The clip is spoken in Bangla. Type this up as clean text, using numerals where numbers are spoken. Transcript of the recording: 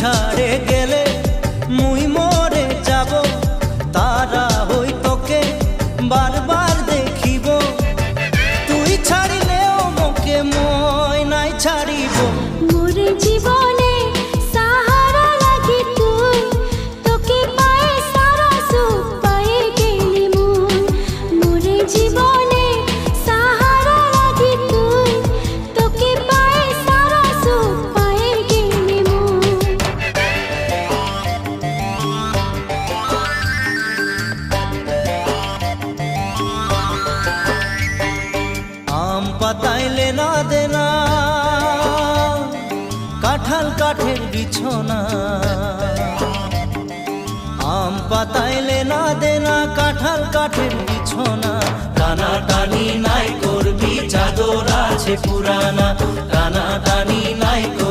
ছাড়ে গেলে মুই মরে যাব, তারা হই তোকে বারবার দেখিব। তুই ছাড়িলেও মোকে মই নাই ছাড়িব। মোরে জীবনে সাহারা লাগি তুই, তোকে পায়ে সারা সুখ পায়ে গেলি মুই। মোরে জীবনে সাহারা লাগি তুই, তোকে পায়ে সারা সুখ পায়ে গেলি মুই। আম পাতাইলে না দেনা, কাঁঠাল কাঠের বিছনা। আম পাতাইলে না দেনা, কাঁঠাল কাঠের বিছনা। টানা টানি নাই করবি, চাদর আছে পুরানা। টানা টানি নাই করবি।